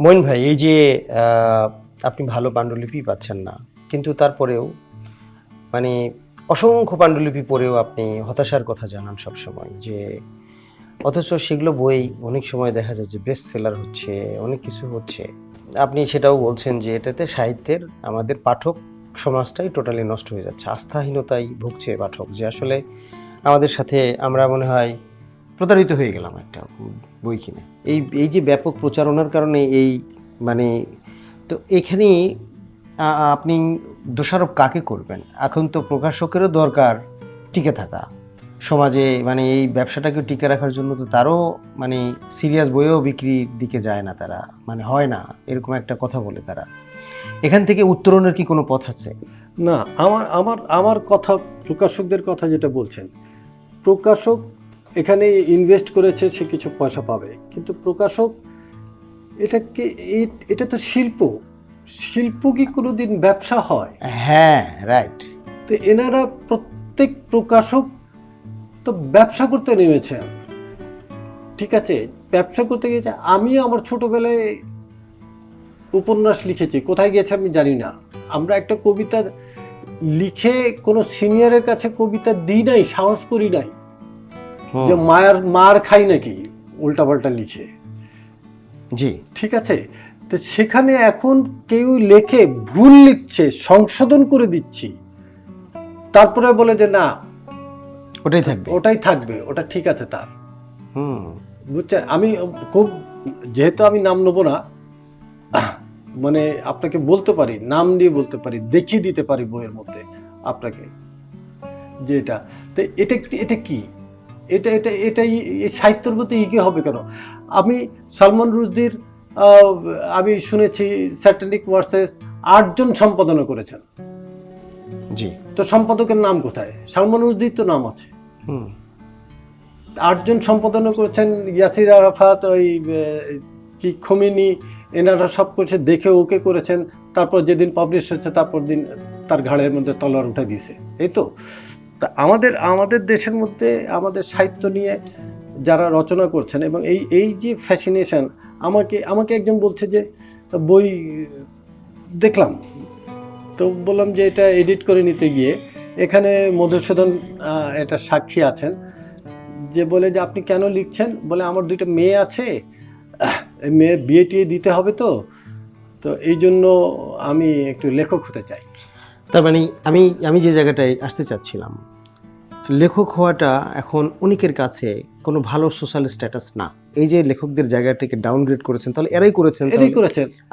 মঈন ভাই, এই যে আপনি ভালো পাণ্ডুলিপি পাচ্ছেন না, কিন্তু তারপরেও মানে অসংখ্য পাণ্ডুলিপি পড়েও আপনি হতাশার কথা জানান সবসময়, যে অথচ সেগুলো বই অনেক সময় দেখা যায় যে বেস্ট সেলার হচ্ছে, অনেক কিছু হচ্ছে। আপনি সেটাও বলছেন যে এটাতে সাহিত্যের আমাদের পাঠক সমাজটাই টোটালি নষ্ট হয়ে যাচ্ছে, আস্থাহীনতায় ভুগছে পাঠক, যে আসলে আমাদের সাথে আমরা মনে হয় প্রতারিত হয়ে গেলাম একটা বই কিনে। এই এই যে ব্যাপক প্রচারণার কারণে এই মানে, তো এখানে আপনি দোষারোপ কাকে করবেন? এখন তো প্রকাশকেরও দরকার টিকে থাকা সমাজে, মানে এই ব্যবসাটাকে টিকে রাখার জন্য তো তারও মানে সিরিয়াস বইও বিক্রির দিকে যায় না, তারা মানে হয় না এরকম একটা কথা বলে তারা। এখান থেকে উত্তরণের কি কোনো পথ আছে? না, আমার আমার আমার কথা, প্রকাশকদের কথা যেটা বলছেন, প্রকাশক এখানে ইনভেস্ট করেছে, সে কিছু পয়সা পাবে, কিন্তু প্রকাশক এটাকে এটা তো শিল্প। শিল্প কি কোনোদিন ব্যবসা হয়? হ্যাঁ, রাইট। তো এনারা প্রত্যেক প্রকাশক তো ব্যবসা করতে নেমেছেন, ঠিক আছে? ব্যবসা করতে গিয়েছে। আমি আমার ছোটবেলায় উপন্যাস লিখেছি, কোথায় গেছে আমি জানি না। আমরা একটা কবিতা লিখে কোনো সিনিয়রের কাছে কবিতা দিই নাই, সাহস করি নাই যে মার খাই নাকি উল্টাপাল্টা লিখে। জি, ঠিক আছে, তো সেখানে এখন কেউ লেখে ভুল লিখছে, সংশোধন করে দিচ্ছি, তারপরে বলে যে না ওটাই থাকবে। ওটাই থাকবে, ওটা ঠিক আছে তার। হুম। বুঝছেন, আমি খুব, যেহেতু আমি নাম নেবো না, মানে আপনাকে বলতে পারি, নাম দিয়ে বলতে পারি, দেখিয়ে দিতে পারি বইয়ের মধ্যে আপনাকে, যে এটা, তো এটা এটা কি, এটা এটা এটাই এই সাহিত্যের মধ্যে ইগে হবে কেন? আমি সালমান রুশদির আমি শুনেছি স্যাটানিক ভার্সেস 8 জন সম্পাদনা করেছেন। জি। তো সম্পাদকের নাম কোথায়? সালমান রুশদির তো নাম আছে। হুম। 8 জন সম্পাদনা করেছেন, ইয়াসির আরাফাত, ওই কি খোমেনি, এনারা সব কিছু দেখে ওকে করেছেন। তারপর যেদিন পাবলিশ হচ্ছে তারপর দিন তার ঘাড়ের মধ্যে তলোয়ার উঠে দিয়েছে, এই তো। তা আমাদের দেশের মধ্যে আমাদের সাহিত্য নিয়ে যারা রচনা করছেন, এবং এই যে ফ্যাসিনেশন, আমাকে একজন বলছে যে বই দেখলাম, তো বললাম যে এটা এডিট করে নিতে গিয়ে এখানে মধুসূদন এটা সাক্ষী আছেন, যে বলে যে আপনি কেন লিখছেন? বলে আমার 2টা মেয়ে আছে, মেয়ের বিয়ে টিয়ে দিতে হবে, তো এই জন্য আমি একটু লেখক হতে চাই। তার মানে আমি আমি যে জায়গাটায় আসতে চাচ্ছিলাম, লেখক হওয়াটা এখন অনেকের কাছে কোনো ভালো সোশ্যাল স্ট্যাটাস না। এই যে লেখকদের জায়গাটাকে ডাউনগ্রেড করেছেন, তাহলে এরাই করেছেন।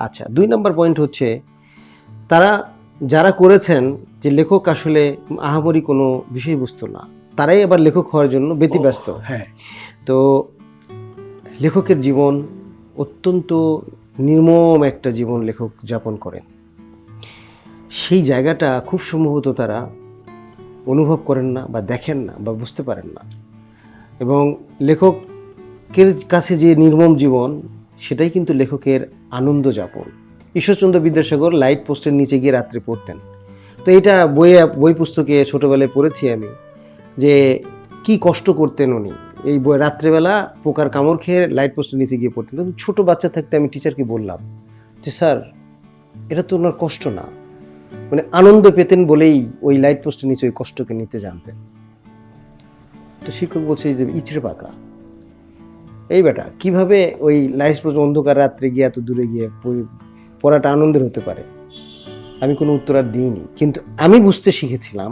আচ্ছা, 2 নম্বর পয়েন্ট হচ্ছে, তারা যারা করেছেন যে লেখক আসলে আহামরি কোনো বিষয়বস্তু না, তারাই আবার লেখক হওয়ার জন্য ব্যতিব্যস্ত। হ্যাঁ, তো লেখকের জীবন অত্যন্ত নির্মম একটা জীবন লেখক যাপন করেন। সেই জায়গাটা খুব সম্ভবত তারা অনুভব করেন না, বা দেখেন না, বা বুঝতে পারেন না। এবং লেখকের কাছে যে নির্মম জীবন, সেটাই কিন্তু লেখকের আনন্দ যাপন। ঈশ্বরচন্দ্র বিদ্যাসাগর লাইট পোস্টের নিচে গিয়ে রাত্রে পড়তেন। তো এটা বই পুস্তকে ছোটবেলায় পড়েছি আমি, যে কি কষ্ট করতেন উনি। এই বই রাত্রেবেলা পোকার কামড় খেয়ে লাইট পোস্টের নিচে গিয়ে পড়তেন। তখন ছোট বাচ্চা থাকতে আমি টিচারকে বললাম যে স্যার, এটা তো ওনার কষ্ট না, মানে আনন্দ পেতেন বলেই ওই লাইট পোস্টের নিচে ওই কষ্টকে নিতে জানতেন। তো শিক্ষক বলছে যে ইচড়ে পাকা, এই বেটা কিভাবে ওই লাইট পোস্ট অন্ধকার রাত্রে গিয়ে এত দূরে গিয়ে পড়াটা আনন্দের হতে পারে? আমি কোনো উত্তর আর দিইনি, কিন্তু আমি বুঝতে শিখেছিলাম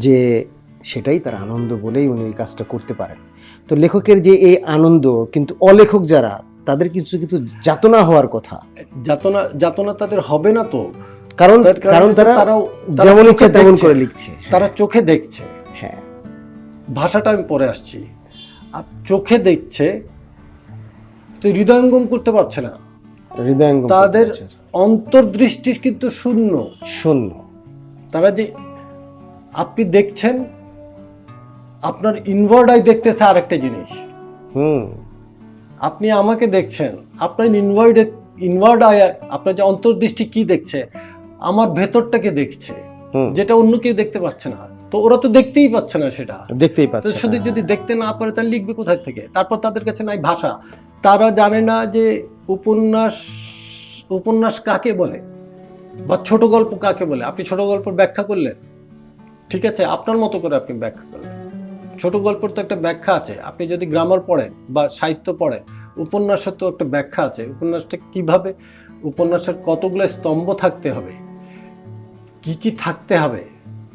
যে সেটাই তার আনন্দ বলেই উনি এই কাজটা করতে পারেন। তো লেখকের যে এই আনন্দ, কিন্তু অলেখক যারা, তাদের কিছু কিন্তু যাতনা হওয়ার কথা। যাতনা তাদের হবে না তো, কারণ তারা যেমন ইচ্ছা তেমন করে লিখছে, তারা চোখে দেখছে। হ্যাঁ, ভাষাটা আমি পরে আসছি। আর চোখে দেখছে, তো হৃদয়ঙ্গম করতে পারছে না। তাদের অন্তর্দৃষ্টি কিন্তু শূন্য। তারা যে আপনি দেখছেন, আপনার ইনওয়ার্ড আই দেখতেছে আরেকটা জিনিস। আপনি আমাকে দেখছেন, আপনার ইনওয়ার্ড আই, আপনার যে অন্তর্দৃষ্টি কি দেখছে, আমার ভেতরটাকে দেখছে, যেটা অন্য কেউ দেখতে পাচ্ছে না। তো ওরা তো দেখতেই পাচ্ছে না, সেটা দেখতেই পাচ্ছে। শুধু যদি দেখতে না পারে তাহলে লিখবে কোথায় থেকে? তারপর তাদের কাছে নাই ভাষা, তারা জানে না যে উপন্যাস উপন্যাস কাকে বলে বা ছোট গল্প কাকে বলে? আপনি ছোট গল্প ব্যাখ্যা করলেন, ঠিক আছে, আপনার মতো করে আপনি ব্যাখ্যা করলেন। ছোট গল্পের তো একটা ব্যাখ্যা আছে। আপনি যদি গ্রামার পড়েন বা সাহিত্য পড়েন, উপন্যাসের তো একটা ব্যাখ্যা আছে। উপন্যাসটা কিভাবে, উপন্যাসের কতগুলো স্তম্ভ থাকতে হবে, কি কি থাকতে হবে,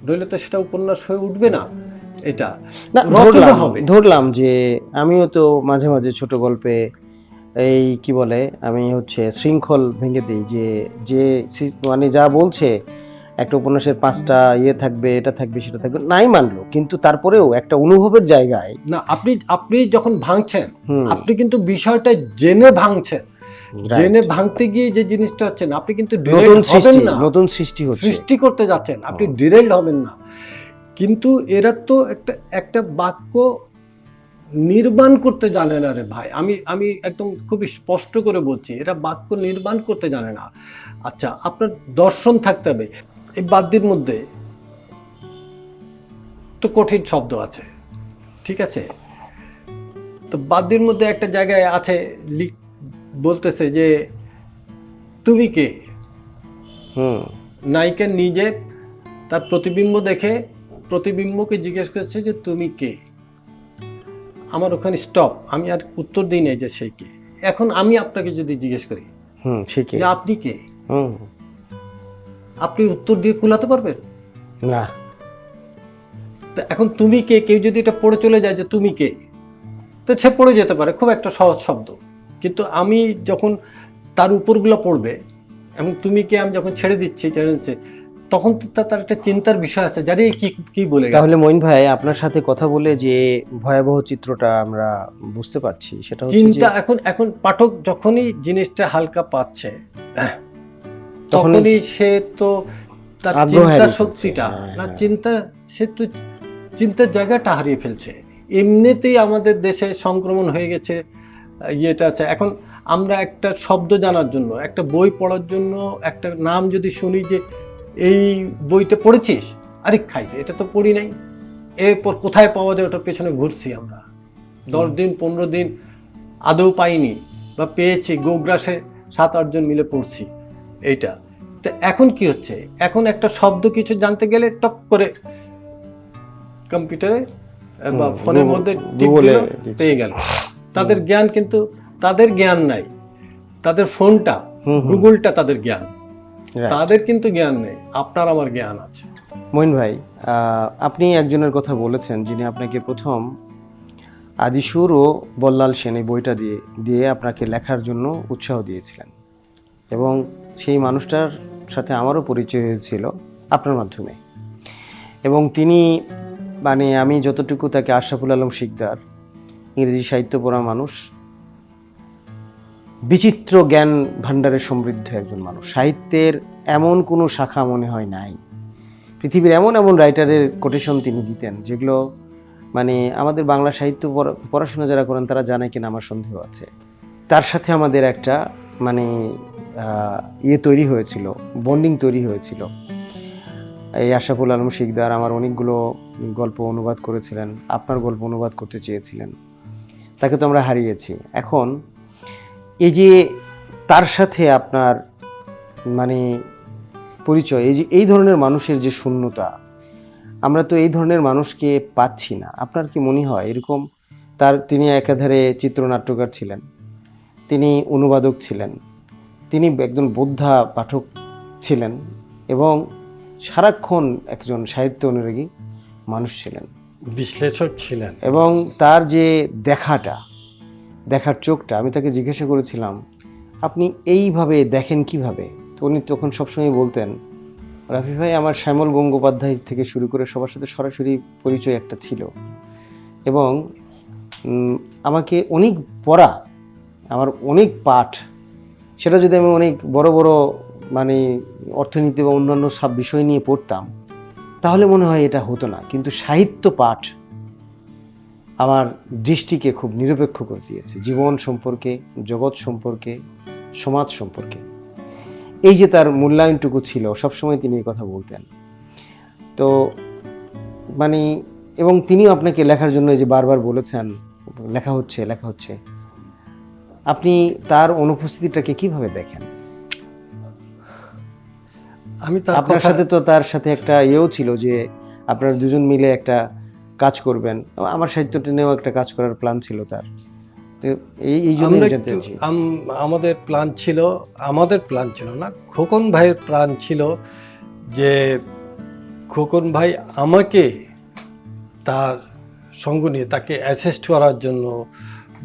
নইলে তো সেটা উপন্যাস হয়ে উঠবে না। এটা না, রচনা হবে। ধরলাম যে আমিও তো মাঝে মাঝে ছোট গল্পে এই কি বলে আমি হচ্ছে শৃঙ্খল ভেঙে দিই, যে যে মানে যা বলছে একটা উপন্যাসের 5টা ইয়ে থাকবে, এটা থাকবে, সেটা থাকবে, নাই মানলো, কিন্তু তারপরেও একটা অনুভবের জায়গায়। না, আপনি আপনি যখন ভাঙছেন, হুম, আপনি কিন্তু বিষয়টা জেনে ভাঙছেন। right. জেনে ভাঙতে গিয়ে যে জিনিসটা হচ্ছে না, আপনি কিন্তু নতুন ডিরেক্ট হবেন সৃষ্টি, না, নতুন সৃষ্টি হচ্ছে। সৃষ্টি করতে যাচ্ছেন, আপনি ডিরেক্ট হবেন না। কিন্তু এরা তো একটা একটা বাক্য নির্মাণ করতে জানে না রে ভাই। আমি আমি একদম খুবই স্পষ্ট করে বলছি, এরা বাক্য নির্মাণ করতে জানে না। আচ্ছা, আপনার দর্শন থাকতে হবে। এই বাদ্যের মধ্যে তো কঠিন শব্দ আছে, ঠিক আছে? তো বাদ্যের মধ্যে একটা জায়গায় আছে, বলতেছে যে তুমি কে। হুম, নায়িকা নিজে তার প্রতিবিম্ব দেখে প্রতিবিম্বকে জিজ্ঞেস করছে যে তুমি কে। আমার ওখানে স্টপ, আমি আর উত্তর দিই নাই যে সেই কে। এখন আমি আপনাকে যদি জিজ্ঞেস করি হুম, ঠিক, যে আপনি কে, হুম, আপনি উত্তর দিয়ে কুলাতে পারবেন? না, তো এখন তুমি কে, কেউ যদি এটা পড়ে চলে যায় যে তুমি কে, তো সে পড়ে যেতে পারে, খুব একটা সহজ শব্দ। কিন্তু আমি যখন তার উপরগুলো পড়বে এবং তুমি কে আমি যখন ছেড়ে দিচ্ছি, তখন তো তার একটা চিন্তার বিষয় আছে, জানি কি কি বলে গেল। তাহলে মঈন ভাই, আপনার সাথে কথা বলে যে ভয়াবহ চিত্রটা আমরা বুঝতে পারছি, সেটা হচ্ছে যে চিন্তা, এখন এখন পাঠক যখনই জিনিসটা হালকা পাচ্ছে, তখনই সে তো তার আগ্রহ চিন্তা হারিয়ে ফেলছে। শক্তিটা না, হ্যাঁ। চিন্তা, সে তো চিন্তার জায়গাটা হারিয়ে ফেলছে। এমনিতেই আমাদের দেশে সংক্রমণ হয়ে গেছে, ইয়েটা আছে। এখন আমরা একটা শব্দ জানার জন্য, একটা বই পড়ার জন্য, একটা নাম যদি শুনি যে এই বইটা পড়েছিস, আরে খাইছে, এটা তো পড়ি নাই, এরপর কোথায় পাওয়া যায় ওটার পেছনে ঘুরছি আমরা 10 দিন 15 দিন, আদৌ পাইনি, বা পেয়েছি গোগ্রাসে 7-8 জন মিলে পড়ছি এইটা। তো এখন কি হচ্ছে, এখন একটা শব্দ কিছু জানতে গেলে টপ করে কম্পিউটারে বা ফোনের মধ্যে টিপ দিল, পেয়ে গেল। তাদের জ্ঞান কিন্তু, তাদের জ্ঞান নাই, তাদের ফোনটা, গুগলটা তাদের জ্ঞান, তাদের কিন্তু জ্ঞান নেই। আপনার আমার জ্ঞান আছে। মঈন ভাই, আপনি একজনের কথা বলেছেন যিনি আপনাকে প্রথম আদিসুর ও বল্লাল সেন এই বইটা দিয়ে দিয়ে আপনাকে লেখার জন্য উৎসাহ দিয়েছিলেন, এবং সেই মানুষটার সাথে আমারও পরিচয় হয়েছিল আপনার মাধ্যমে। এবং তিনি মানে আমি যতটুকু তাকে, আশরাফুল আলম শিকদার, ইংরেজি সাহিত্য পড়া মানুষ, বিচিত্র জ্ঞান ভাণ্ডারে সমৃদ্ধ একজন মানুষ। সাহিত্যের এমন কোনো শাখা মনে হয় নাই, পৃথিবীর এমন এমন রাইটারের কোটেশন তিনি দিতেন যেগুলো মানে আমাদের বাংলা সাহিত্য পড়াশোনা যারা করেন তারা জানে কিনা আমার সন্দেহ আছে। তার সাথে আমাদের একটা মানে ইয়ে তৈরি হয়েছিল, বন্ডিং তৈরি হয়েছিল। এই আশরাফুল আলম শিকদার আমার অনেকগুলো গল্প অনুবাদ করেছিলেন, আপনার গল্প অনুবাদ করতে চেয়েছিলেন, তাকে তো আমরা হারিয়েছি। এখন এই যে তার সাথে আপনার মানে পরিচয়, এই যে এই ধরনের মানুষের যে শূন্যতা, আমরা তো এই ধরনের মানুষকে পাচ্ছি না। আপনার কি মনে হয় এরকম? তিনি একাধারে চিত্রনাট্যকার ছিলেন, তিনি অনুবাদক ছিলেন, তিনি একজন বোদ্ধা পাঠক ছিলেন, এবং সারাক্ষণ একজন সাহিত্য অনুরাগী মানুষ ছিলেন, বিশ্লেষক ছিলেন। এবং তার যে দেখার চোখটা, আমি তাকে জিজ্ঞাসা করেছিলাম আপনি এইভাবে দেখেন কিভাবে? তো উনি তখন সবসময় বলতেন, রাফি ভাই, আমার শ্যামল গঙ্গোপাধ্যায় থেকে শুরু করে সবার সাথে সরাসরি পরিচয় একটা ছিল, এবং আমাকে অনেক পড়া, আমার অনেক পাঠ, সেটা যদি আমি অনেক বড় বড় মানে অর্থনীতি বা অন্যান্য সব বিষয় নিয়ে পড়তাম তাহলে মনে হয় এটা হতো না, কিন্তু সাহিত্য পাঠ আমার দৃষ্টিকে খুব নিরপেক্ষ করে দিয়েছে, জীবন সম্পর্কে, জগৎ সম্পর্কে, সমাজ সম্পর্কে। এই যে তার মূল্যায়নটুকু ছিল, সবসময় তিনি এই কথা বলতেন। তো মানে এবং তিনিও আপনাকে লেখার জন্য যে বারবার বলেছেন লেখা হচ্ছে লেখা হচ্ছে। আপনি তার অনুপস্থিতিটাকে কিভাবে দেখেন? আমি তার আপনার কথা সাথে তো তার সাথে একটা ইয়েও ছিল যে আপনারা দুজন মিলে একটা কাজ করবেন। আমার সাহিত্যটা নিয়েও একটা কাজ করার প্ল্যান ছিল তার। তো এই জন্য আমরা জানতে একটু চাইছি। আমাদের প্ল্যান ছিল না, খোকন ভাইয়ের প্ল্যান ছিল যে খোকন ভাই আমাকে তার সঙ্গ নিয়ে তাকে অ্যাসিস্ট করার জন্য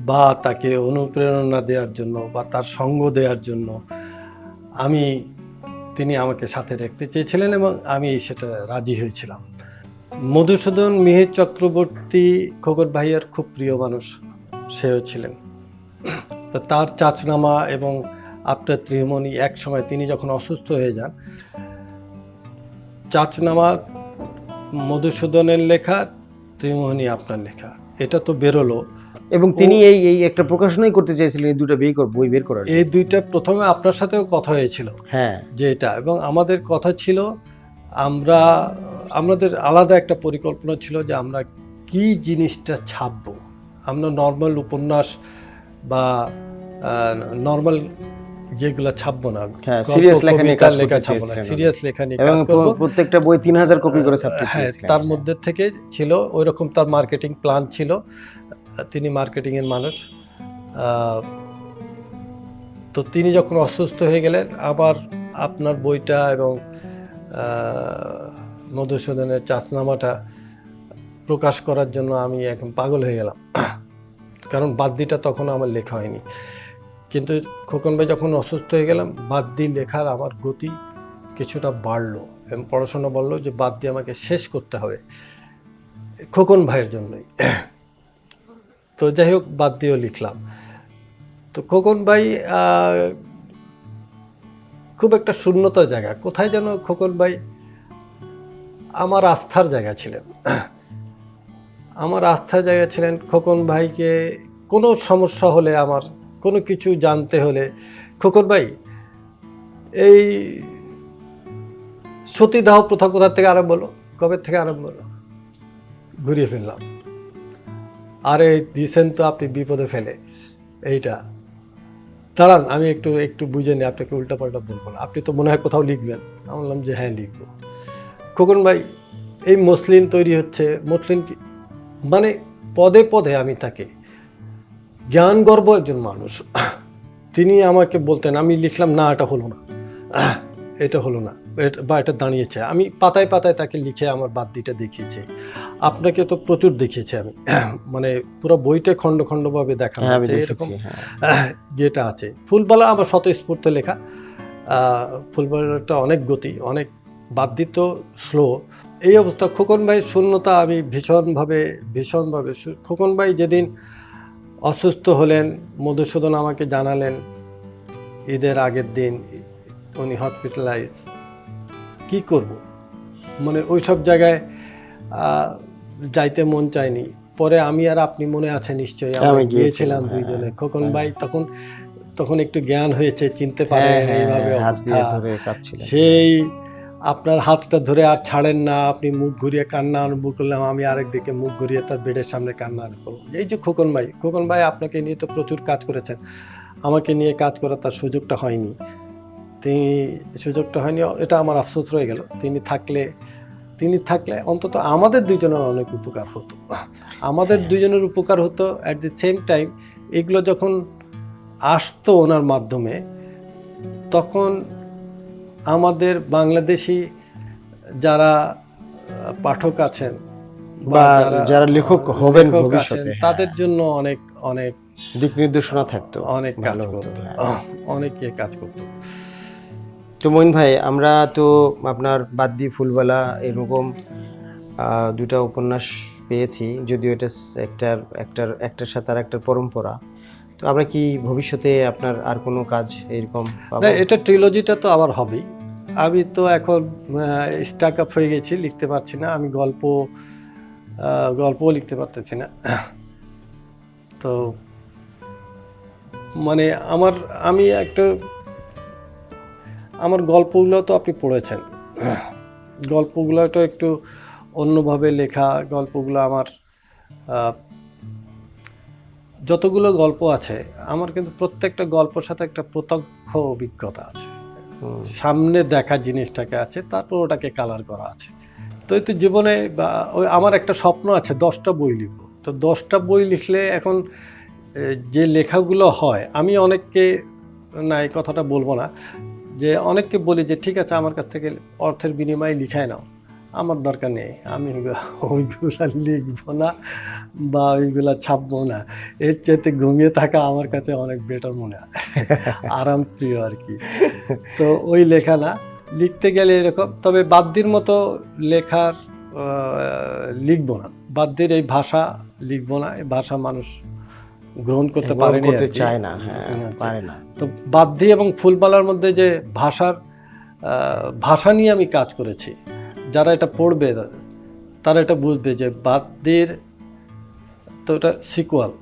বা তাকে অনুপ্রেরণা দেওয়ার জন্য বা তার সঙ্গ দেওয়ার জন্য তিনি আমাকে সাথে রাখতে চেয়েছিলেন এবং আমি সেটা রাজি হয়েছিলাম। মধুসূদন মিহির চক্রবর্তী খোকন ভাইয়ের খুব প্রিয় মানুষ সেও ছিলেন। তো তার চাচনামা এবং আপনার ত্রিমণি এক সময় তিনি যখন অসুস্থ হয়ে যান, চাচনামা মধুসূদনের লেখা, ত্রিমোহনী আপনার লেখা, এটা তো বেরোলো। এবং তিনি এই একটা প্রকাশনাই করতে চাইছিলেন এই দুটো বই বের করার এই জন্য। দুইটা প্রথমে আপনার সাথেও কথা হয়েছিল হ্যাঁ, যে এটা, এবং আমাদের কথা ছিল আমাদের আলাদা একটা পরিকল্পনা ছিল যে আমরা কি জিনিসটা ছাপবো। আমরা নর্মাল উপন্যাস বা নর্মাল যেগুলো ছাপবো না, হ্যাঁ, গল্প, সিরিয়াস লেখা নিয়ে কবিতা কাজ লেখা করতে ছাপবো না, চেয়েছিলেন সিরিয়াস লেখা নিয়ে এবং কাজ করবো। প্রত্যেকটা বই 3000 কপি করে ছাপতে হ্যাঁ, চেয়েছিলেন। তার মধ্যে থেকে ছিল ওইরকম তার মার্কেটিং প্ল্যান ছিল। তিনি মার্কেটিং এর মানুষ। তো তিনি যখন অসুস্থ হয়ে গেলেন, আবার আপনার বইটা এবং মধুসূদনের চাচনামাটা প্রকাশ করার জন্য আমি এখন পাগল হয়ে গেলাম, কারণ বাদ্যিটা তখন আমার লেখা হয়নি। কিন্তু খোকন ভাই যখন অসুস্থ হয়ে গেলাম, বাদ্যি লেখার আমার গতি কিছুটা বাড়লো এবং পড়াশোনা বললো যে বাদ্যি আমাকে শেষ করতে হবে খোকন ভাইয়ের জন্যই। তো যাই হোক, বাদ্যিও লিখলাম। তো খোকন ভাই খুব একটা শূন্যতার জায়গা, কোথায় যেন খোকন ভাই আমার আস্থার জায়গা ছিলেন। আমার আস্থার জায়গা ছিলেন। খোকন ভাইকে কোনো সমস্যা হলে, আমার কোনো কিছু জানতে হলে, খোকন ভাই এই সতীদাহ প্রথা কোথা থেকে আরম্ভ হলো, কবে থেকে আরম্ভ হলো, ঘুরিয়ে ফেললাম। আরে দিয়েছেন তো আপনি বিপদে ফেলে, এইটা দাঁড়ান আমি একটু একটু বুঝে নিই, আপনাকে উল্টাপাল্টা বলবো না, আপনি তো মনে হয় কোথাও লিখবেন। আমি বললাম যে হ্যাঁ লিখবো। খোকন ভাই এই মসলিন তৈরি হচ্ছে, মসলিন মানে পদে পদে আমি তাকে, জ্ঞানগর্ভ একজন মানুষ, তিনি আমাকে বলতেন, আমি লিখলাম না এটা হলো না, এটা হলো না, বা এটা দাঁড়িয়েছে, আমি পাতায় পাতায় তাকে লিখে আমার বাদ্যিটা দেখিয়েছি। আপনাকে তো প্রচুর দেখিয়েছি আমি, মানে পুরো বইটা খণ্ড খণ্ড ভাবে দেখানো হচ্ছে, এরকম যেটা আছে। ফুলবালা আমার স্বতঃস্ফূর্ত লেখা, ফুলবালাটা অনেক গতি, অনেক, বাদ্যি তো স্লো। এই অবস্থা। খোকন ভাই শূন্যতা আমি ভীষণভাবে খোকন ভাই যেদিন অসুস্থ হলেন, মধুসূদন আমাকে জানালেন ঈদের আগের দিন উনি হসপিটালাইজ, কি করব, মানে ওই সব জায়গায় যাইতে মন চায়নি। পরে আমি আর আপনি, মনে আছে নিশ্চয়ই, আমরা গিয়েছিলাম দুইজনে। খোকন ভাই তখন একটু জ্ঞান হয়েছে, চিনতে পারেন এইভাবে অবস্থা, সেই আপনার হাতটা ধরে আর ছাড়েন না, আপনি মুখ ঘুরিয়ে কান্না আরম্ভ করলাম, আমি আরেক দিকে মুখ ঘুরিয়ে তার বেডের সামনে কান্না আরম্ভ করলাম। এই যে খোকন ভাই আপনাকে নিয়ে তো প্রচুর কাজ করেছেন, আমাকে নিয়ে কাজ করার তার সুযোগটা হয়নি, এটা আমার আফসোস রয়ে গেল। তিনি থাকলে অন্তত আমাদের দুইজনের অনেক উপকার হতো, দুইজনের উপকার হতো। অ্যাট দি সেম টাইম এগুলো যখন আসতো ওনার মাধ্যমে, তখন আমাদের বাংলাদেশি যারা পাঠক আছেন বা যারা লেখক হবেন ভবিষ্যতে, তাদের জন্য অনেক অনেক দিক নির্দেশনা থাকতো, অনেক কাজ করতো, অনেকে কাজ করতো। তো মঈন ভাই, আমরা তো আপনার বাদ্যি, ফুলবালা এরকম দুটা উপন্যাস পেয়েছি, যদিও এটা একটার সাথে আর একটার পরম্পরা। তো আমরা কি ভবিষ্যতে আপনার আর কোনো কাজ এরকম পাবো? এটা ট্রিলজিটা তো আবার হবেই। আমি তো এখন স্টাক আপ হয়ে গেছি, লিখতে পারছি না। আমি গল্পও লিখতে পারতেছি না। তো মানে আমার গল্পগুলো তো আপনি পড়েছেন, গল্পগুলো তো একটু অন্যভাবে লেখা গল্পগুলো আমার, যতগুলো গল্প আছে আমার কিন্তু প্রত্যেকটা গল্পের সাথে একটা প্রত্যক্ষ অভিজ্ঞতা আছে, সামনে দেখা জিনিসটাকে আছে, তারপর ওটাকে কালার করা আছে। তো এই তো জীবনে বা ওই আমার একটা স্বপ্ন আছে 10টা বই লিখবো। তো 10টা বই লিখলে এখন যে লেখাগুলো হয়, আমি অনেককে, না এই কথাটা বলবো না, যে অনেককে বলি যে ঠিক আছে আমার কাছ থেকে অর্থের বিনিময়ে লিখায় নাও, আমার দরকার নেই, আমি ওইগুলা লিখবো না বা ওইগুলা ছাপবো না, এর চাইতে ঘুমিয়ে থাকা আমার কাছে অনেক বেটার মনে হয়, আরাম প্রিয় আর কি। তো ওই লেখা না, লিখতে গেলে এরকম, তবে বাদ্যির মতো লেখার লিখবো না, বাদ্যির এই ভাষা লিখবো না, এই ভাষা মানুষ গ্রহণ করতে পারেনি, করতে চায় না, হ্যাঁ, পারে না। তো বাদ্যি এবং ফুলবালার মধ্যে যে ভাষা নিয়ে আমি কাজ করেছি, যারা এটা পড়বে তারা এটা বুঝবে যে বাদ্যির তো এটা সিকুয়াল,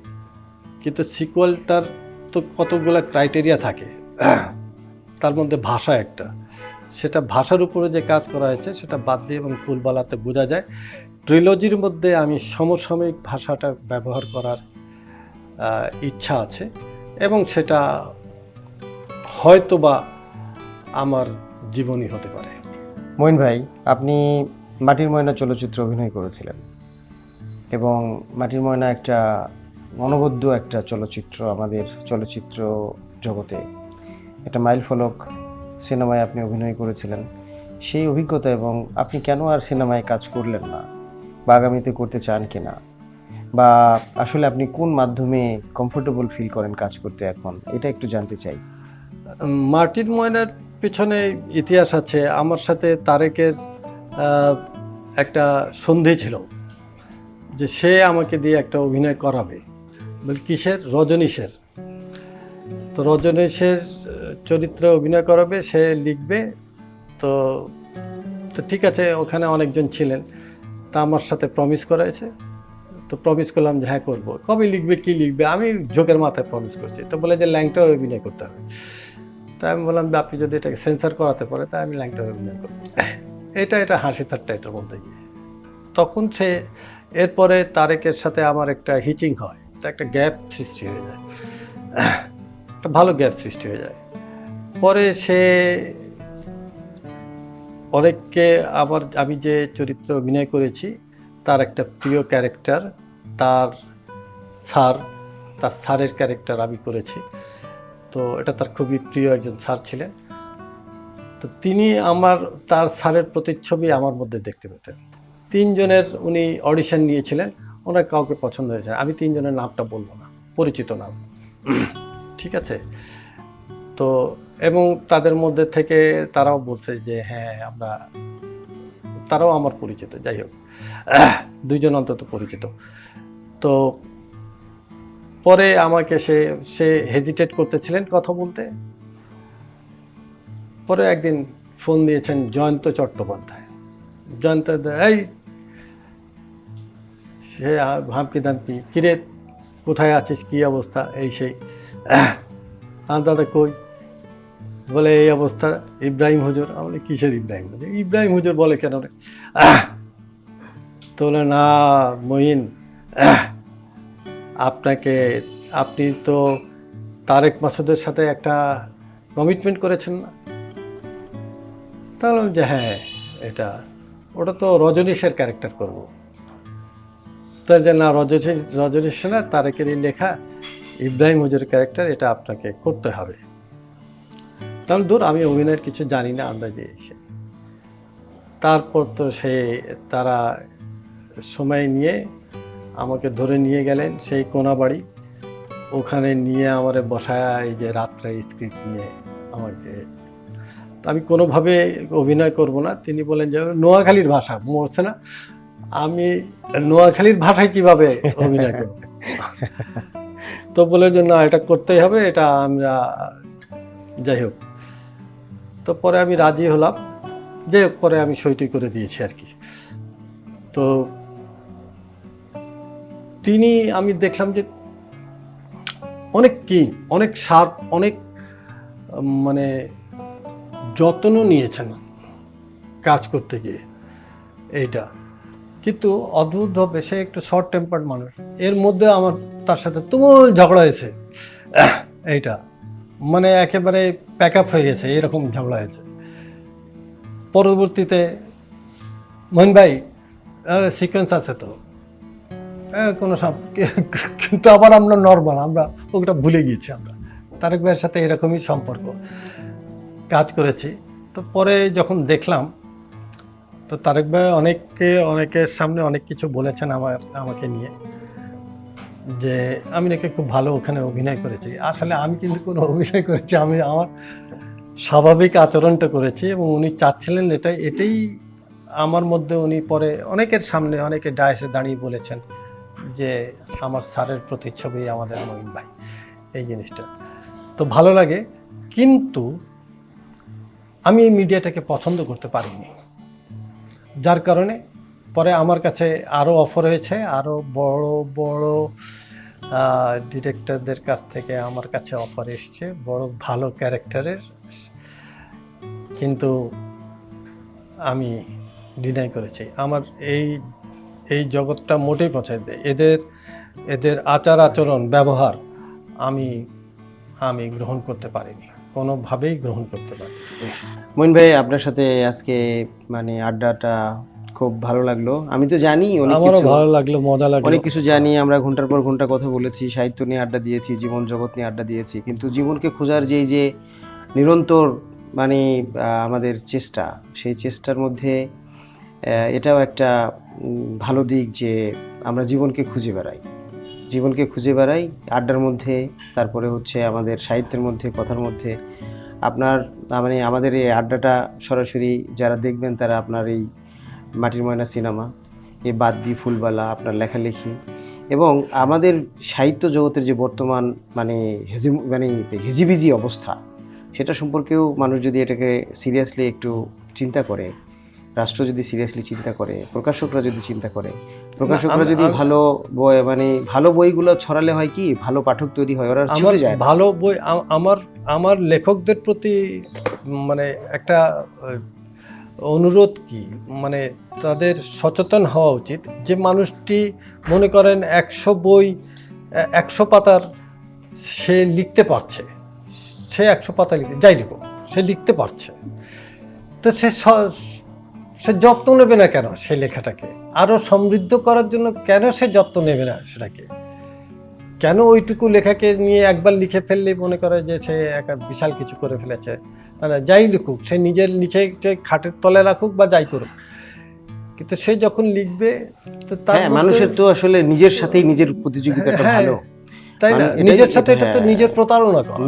কিন্তু সিকুয়ালটার তো কতগুলো ক্রাইটেরিয়া থাকে, তার মধ্যে ভাষা একটা, সেটা ভাষার উপরে যে কাজ করা হয়েছে সেটা বাদ্যি এবং ফুলবালাতে বোঝা যায়। ট্রিলজির মধ্যে আমি সমসাময়িক ভাষাটা ব্যবহার করার ইচ্ছা আছে, এবং সেটা হয়তোবা আমার জীবনী হতে পারে। মঈন ভাই, আপনি মাটির ময়না চলচ্চিত্রে অভিনয় করেছিলেন এবং মাটির ময়না একটা অনবদ্য একটা চলচ্চিত্র, আমাদের চলচ্চিত্র জগতে একটা মাইল ফলক সিনেমায় আপনি অভিনয় করেছিলেন। সেই অভিজ্ঞতা এবং আপনি কেন আর সিনেমায় কাজ করলেন না বা আগামীতে করতে চান কিনা, বা আসলে আপনি কোন মাধ্যমে কমফোর্টেবল ফিল করেন কাজ করতে এখন, এটা একটু জানতে চাই। মাটির ময়নার পিছনে ইতিহাস আছে। আমার সাথে তারেকের একটা সন্ধি ছিল যে সে আমাকে দিয়ে একটা অভিনয় করাবে, বল কিসের, রজনীশের। তো রজনীশের চরিত্রে অভিনয় করাবে, সে লিখবে। তো তো ঠিক আছে, ওখানে অনেকজন ছিলেন, তা আমার সাথে প্রমিস করাইছে। তো প্রমিস করলাম যে হ্যাঁ করবো। কবে লিখবে, কি লিখবে, আমি ঝোঁকের মাথায় প্রমিস করছি। তো বলে যে ল্যাংটা অভিনয় করতে হবে। তাই আমি বললাম যে আপনি যদি এটাকে সেন্সার করাতে পারে তাই আমি ল্যাংটা অভিনয় করবো। এটা হাসি ঠাট্টা এটার মধ্যে গিয়ে তখন সে, এরপরে তারেকের সাথে আমার একটা হিচিং হয়, একটা গ্যাপ সৃষ্টি হয়ে যায়, একটা ভালো গ্যাপ সৃষ্টি হয়ে যায়। পরে সে অনেককে, আমি যে চরিত্রে অভিনয় করেছি তার একটা প্রিয় ক্যারেক্টার, তার স্যারের ক্যারেক্টার আমি করেছি। তো এটা তার খুবই প্রিয় একজন স্যার ছিলেন। তো তিনি তার স্যারের প্রতিচ্ছবি আমার মধ্যে দেখতে পেতেন। 3 জনের উনি অডিশন নিয়েছিলেন, ওনার কাউকে পছন্দ হয়েছে। আমি 3 জনের নামটা বলবো না, পরিচিত নাম, ঠিক আছে। তো এবং তাদের মধ্যে থেকে তারাও বলছে যে হ্যাঁ তারাও আমার পরিচিত, যাই হোক 2 জন অন্তত পরিচিত। তো পরে আমাকে সে হেজিটেট করতেছিলেন কথা বলতে। পরে একদিন ফোন দিয়েছেন জয়ন্ত চট্টোপাধ্যায়। জয়ন্ত, এই সে ভামকি দামকি, কিরে কোথায় আছিস, কি অবস্থা, এই সেই। দাদা কই, বলে এই অবস্থা, ইব্রাহিম হুজুর। আমি কিসের ইব্রাহিম হুজুর, ইব্রাহিম হুজুর বলে কেন রে? তো বলে না মঈন, আপনি তো তারেক মাসুদের সাথে একটা কমিটমেন্ট করেছেন না? তাহলে যে হ্যাঁ ওটা তো রজনীশের ক্যারেক্টার করব। তাই যে না, রজনীশ না, তারেকেরই লেখা ইব্রাহিম হুজুরের ক্যারেক্টার, এটা আপনাকে করতে হবে। তাহলে দূর, আমি অভিনয়ের কিছু জানি না, আন্দাজে এসে। তারপর তো তারা সময় নিয়ে আমাকে ধরে নিয়ে গেলেন সেই কোনাবাড়ি, ওখানে নিয়ে আমার বসায়, এই যে রাত্রে স্ক্রিপ্ট নিয়ে আমাকে, আমি কোনোভাবে অভিনয় করব না। তিনি বলেন যে নোয়াখালীর ভাষা মরছে না, আমি নোয়াখালীর ভাষায় কিভাবে অভিনয় করব? তো বলে যে না, এটা করতেই হবে, এটা আমরা, যাই হোক। তো পরে আমি রাজি হলাম, যে পরে আমি সইটি করে দিয়েছি আর কি। তো আমি দেখলাম যে অনেক অনেক শার্প, অনেক মানে যত্ন নিয়েছেন কাজ করতে গিয়ে। এইটা কিন্তু অদ্ভুতভাবে সে একটু শর্ট টেম্পার্ড মানুষ, এর মধ্যে আমার তার সাথে তুমুল ঝগড়া হয়েছে। এইটা মানে একেবারে প্যাক আপ হয়ে গেছে, এরকম ঝগড়া হয়েছে। পরবর্তীতে মহিন ভাই সিকোয়েন্স আছে তো, কোনো সব, কিন্তু আবার আমরা নর্মাল, আমরা ওটা ভুলে গিয়েছি। আমরা তারেক ভাইয়ের সাথে এরকমই সম্পর্ক, কাজ করেছি। তো পরে যখন দেখলাম, তো তারেক ভাই অনেকের সামনে অনেক কিছু বলেছেন আমাকে নিয়ে, যে আমি নাকি খুব ভালো ওখানে অভিনয় করেছি। আসলে আমি কিন্তু কোনো অভিনয় করেছি, আমি আমার স্বাভাবিক আচরণটা করেছি, এবং উনি চাচ্ছিলেন এটাই আমার মধ্যে। উনি পরে অনেকের সামনে, অনেকে ডায়াসে দাঁড়িয়ে বলেছেন যে আমার স্যারের প্রতিচ্ছবি আমাদের মহিন ভাই, এই জিনিসটা তো ভালো লাগে। কিন্তু আমি এই মিডিয়াটাকে পছন্দ করতে পারিনি, যার কারণে পরে আমার কাছে আরও অফার হয়েছে, আরও বড় বড় ডিরেক্টরদের কাছ থেকে আমার কাছে অফার এসছে বড় ভালো ক্যারেক্টারের, কিন্তু আমি ডিনাই করেছি। আমার এই জগৎটা মোটেই পছন্দ, এদের আচার আচরণ ব্যবহার আমি গ্রহণ করতে পারিনি, কোনোভাবেই গ্রহণ করতে পারিনি। মইন ভাই, আপনার সাথে আজকে মানে আড্ডাটা খুব ভালো লাগলো। আমি তো জানি অনেক আমারও কিছু, ভালো লাগলো, মজা লাগলো। অনেক কিছু জানি, আমরা ঘন্টার পর ঘন্টা কথা বলেছি, সাহিত্য নিয়ে আড্ডা দিয়েছি, জীবন জগৎ নিয়ে আড্ডা দিয়েছি, কিন্তু জীবনকে খোঁজার যে নিরন্তর মানে আমাদের চেষ্টা, সেই চেষ্টার মধ্যে এটাও একটা ভালো দিক যে আমরা জীবনকে খুঁজে বেড়াই আড্ডার মধ্যে, তারপরে হচ্ছে আমাদের সাহিত্যের মধ্যে, কথার মধ্যে। আপনার মানে আমাদের এই আড্ডাটা সরাসরি যারা দেখবেন তারা আপনার এই মাটির ময়না সিনেমা, এই বাদ্যি ফুলবালা, আপনার লেখালেখি, এবং আমাদের সাহিত্য জগতের যে বর্তমান মানে হিজিবিজি অবস্থা, সেটা সম্পর্কেও মানুষ যদি এটাকে সিরিয়াসলি একটু চিন্তা করে, রাষ্ট্র যদি সিরিয়াসলি চিন্তা করে, প্রকাশকরা যদি চিন্তা করে, প্রকাশকরা যদি ভালো বই মানে ভালো বইগুলো ছড়ালে হয় কি, ভালো পাঠক তৈরি হয়, ওরা ছুটে যায়। ভালো বই আমার লেখকদের প্রতি মানে একটা অনুরোধ কি, মানে তাদের সচেতন হওয়া উচিত যে মানুষটি মনে করেন 100 পাতার সে লিখতে পারছে, সে 100 পাতা লিখতে যাই লিখুক, সে লিখতে পারছে, তো সে যত্ন নেবে না কেন? সে লেখাটাকে আরো সমৃদ্ধ করার জন্য কেন সে যত্ন নেবে না? সেটাকে কেন ওইটুকু লেখাকে নিয়ে একবার লিখে ফেললেই মনে করে যে সে একটা বিশাল কিছু করে ফেলেছে? মানে যাই লিখুক, সে নিজের লিখে খাটের তলে রাখুক বা যাই করুক, কিন্তু সে যখন লিখবে তো তার মানুষের তো আসলে নিজের সাথেই নিজের প্রতিযোগিতাটা ভালো, তাই না? নিজের সাথে এটা তো নিজের প্রতারণা করা,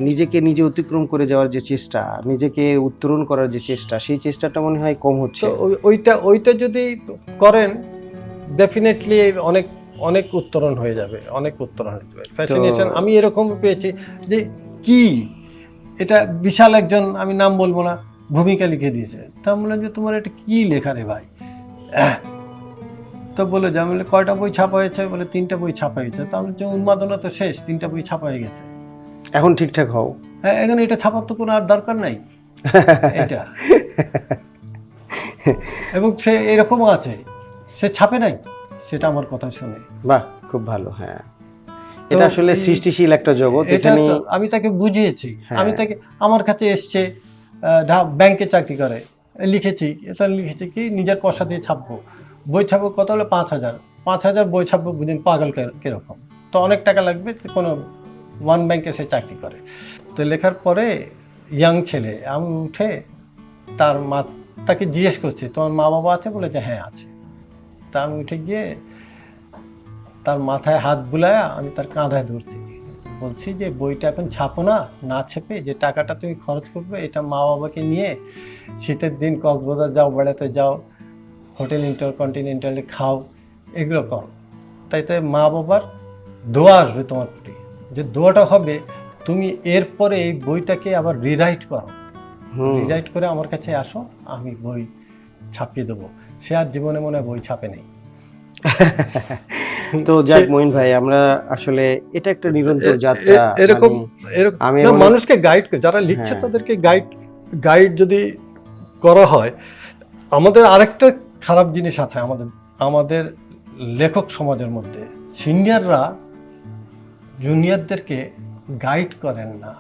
নিজেকে নিজে অতিক্রম করে যাওয়ার যে চেষ্টা, নিজেকে উত্তরণ করার যে চেষ্টা, সেই চেষ্টাটা মনে হয় কম হচ্ছে। ওইটা যদি করেন ডেফিনেটলি অনেক উত্তরণ হয়ে যাবে, ফ্যাসিনেশন আমি এরকম পেয়েছি যে কি এটা বিশাল একজন, আমি নাম বলবো না, ভূমিকা লিখে দিয়েছে। তা বললাম যে তোমার এটা কি লেখা রে ভাই? তো বলে যে আমি কয়টা বই ছাপা হয়েছে? বলে 3টা বই ছাপা হয়েছে। তা আমি উন্মাদনা তো শেষ, 3টা বই ছাপা হয়ে গেছে, এখন ঠিকঠাক হও। হ্যাঁ, এখন এটা ছাপার তো কোনো আর দরকার নাই এটা। এবং সে এরকমও আছে, সে ছাপে নাই, সেটা আমার কথা শুনে। বাহ, খুব ভালো। হ্যাঁ, এটা আসলে সৃষ্টিশীল একটা জগৎ। এখানে আমি তাকে বুঝিয়েছি, আমি তাকে, আমার কাছে এসছে, ব্যাংকে চাকরি করে, লিখেছি কি নিজের পয়সা দিয়ে ছাপবো, বই ছাপবো কত হলে 5,000 বই ছাপবো, বুঝেন পাগল কিরকম, তো অনেক টাকা লাগবে, কোনো ওয়ান ব্যাংকে সে চাকরি করে। তো লেখার পরে ইয়াং ছেলে, আমি উঠে তাকে জিজ্ঞেস করছি তোমার মা বাবা আছে? বলে যে হ্যাঁ আছে। তা আমি উঠে গিয়ে তার মাথায় হাত বুলায়া আমি তার কাঁধায় ধরছি, বলছি যে বইটা এখন ছাপো না ছেপে যে টাকাটা তুমি খরচ করবে, এটা মা বাবাকে নিয়ে শীতের দিন কক্সবাজার যাও, বেড়াতে যাও, হোটেল ইন্টারকন্টিনেন্টালে খাও, এগুলো কর। তাই মা বাবার দোয়া আসবে তোমার প্রতি, যে দোয়াটা হবে তুমি এরপরে এই বইটাকে আবার রিরাইট করে আমার কাছে আসো, আমি বই ছাপিয়ে দেবো। সে আর জীবনে মনে হয় বই ছাপে নেই। তো যাক মইন ভাই, আমরা আসলে এটা একটা নিরন্তর যাত্রা। এরকম মানুষকে গাইড, যারা লিখছে তাদেরকে গাইড যদি করা হয়। আমাদের আরেকটা খারাপ জিনিস আছে আমাদের লেখক সমাজের মধ্যে সিনিয়ররা জুনিয়রদেরকে গাইড করেন না,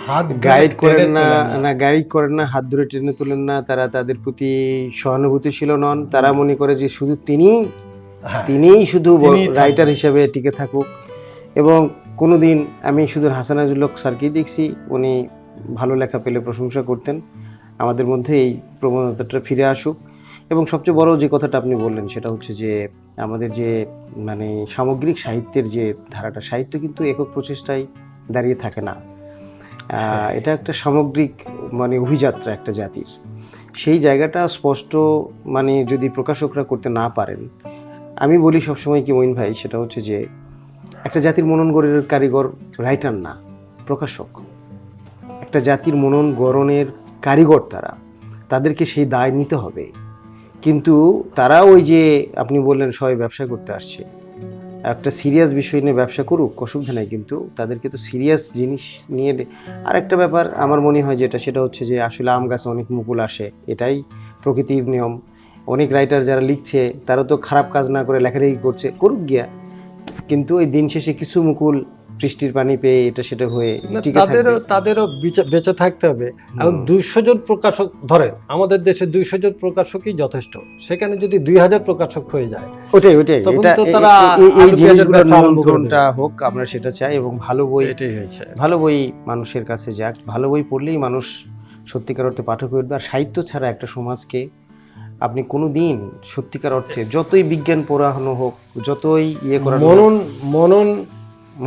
হাত ধরে গাইড করেন টেনে না, তোলেন না। গাইড করেন না, হাত ধরে টেনে তোলেন না, তারা তাদের প্রতি সহানুভূতিশীল নন। তারা মনে করে যে শুধু হ্যাঁ, তিনিই শুধু তিনিই থাকবেন। রাইটার হিসেবে টিকে থাকুক। এবং কোনোদিন আমি শুধু হাসান আজিজুল হক স্যারকেই দেখছি, উনি ভালো লেখা পেলে প্রশংসা করতেন। আমাদের মধ্যে এই প্রবণতাটা ফিরে আসুক। এবং সবচেয়ে বড় যে কথাটা আপনি বললেন সেটা হচ্ছে যে আমাদের যে মানে সামগ্রিক সাহিত্যের যে ধারাটা, সাহিত্য কিন্তু একক প্রচেষ্টায় দাঁড়িয়ে থাকে না। এটা একটা সামগ্রিক মানে অভিযাত্রা একটা জাতির। সেই জায়গাটা স্পষ্ট মানে যদি প্রকাশকরা করতে না পারেন, আমি বলি সবসময় কি মঈন ভাই, সেটা হচ্ছে যে একটা জাতির মনন গড়ের কারিগর রাইটার না, প্রকাশক। একটা জাতির মনন গড়নের কারিগর তারা, তাদেরকে সেই দায় নিতে হবে। কিন্তু তারা ওই যে আপনি বললেন সবাই ব্যবসা করতে আসছে, একটা সিরিয়াস বিষয় নিয়ে ব্যবসা করুক, অসুবিধা নাই, কিন্তু তাদেরকে তো সিরিয়াস জিনিস নিয়ে। আর একটা ব্যাপার আমার মনে হয় যেটা, সেটা হচ্ছে যে আসলে আম গাছে অনেক মুকুল আসে, এটাই প্রকৃতির নিয়ম। অনেক রাইটার যারা লিখছে তারা তো খারাপ কাজ না করে লেখালেখি করছে, করুক গিয়া, কিন্তু ওই দিন শেষে কিছু মুকুল বৃষ্টির পানি পেয়ে এটা সেটা হয়ে না, টিকে থাকবে। তাদেরও বেঁচে থাকতে হবে। এবং 200 জন প্রকাশক ধরেন, আমাদের দেশে 200 জন প্রকাশকই যথেষ্ট। সেখানে যদি 2000 প্রকাশক হয়ে যায়, ওটাই তখন এটা তো তারা এই আলু পেঁয়াজের জিনিসগুলোর ব্যবসা আরম্ভ করে নিয়ন্ত্রণটা হোক, আমরা সেটা চাই। এবং ভালো বই, এটাই হয়েছে। ভালো বই মানুষের কাছে যাক, ভালো বই পড়লেই মানুষ সত্যিকার অর্থে পাঠক হয়ে উঠবে। আর সাহিত্য ছাড়া একটা সমাজকে আপনি কোনো দিন সত্যিকার অর্থে যতই বিজ্ঞান পড়ানো হোক, যতই ইয়ে করা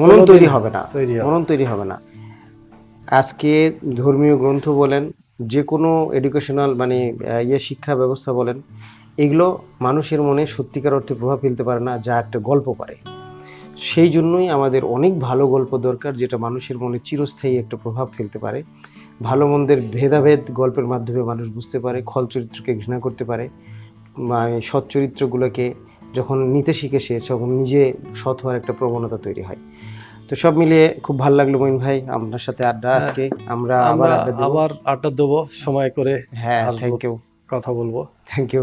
মনন তৈরি হবে না, মনন তৈরি হবে না। আজকে ধর্মীয় গ্রন্থ বলেন, যে কোনো এডুকেশনাল মানে শিক্ষা ব্যবস্থা বলেন, এগুলো মানুষের মনে সত্যিকার অর্থে প্রভাব ফেলতে পারে না যা একটা গল্প পারে। সেই জন্যই আমাদের অনেক ভালো গল্প দরকার, যেটা মানুষের মনে চিরস্থায়ী একটা প্রভাব ফেলতে পারে। ভালো মন্দের ভেদাভেদ গল্পের মাধ্যমে মানুষ বুঝতে পারে, খল চরিত্রকে ঘৃণা করতে পারে, মানে সৎ চরিত্রগুলোকে যখন নিতে শিখে সে, তখন নিজে সৎ হওয়ার একটা প্রবণতা তৈরি হয়। তো সব মিলিয়ে খুব ভালো লাগলো মঈন ভাই আপনার সাথে আড্ডা। আজকে আমরা আবার আড্ডা দেব। আবার আড্ডা দেবো সময় করে। হ্যাঁ, আসবো, থ্যাংক ইউ, কথা বলবো। Thank you.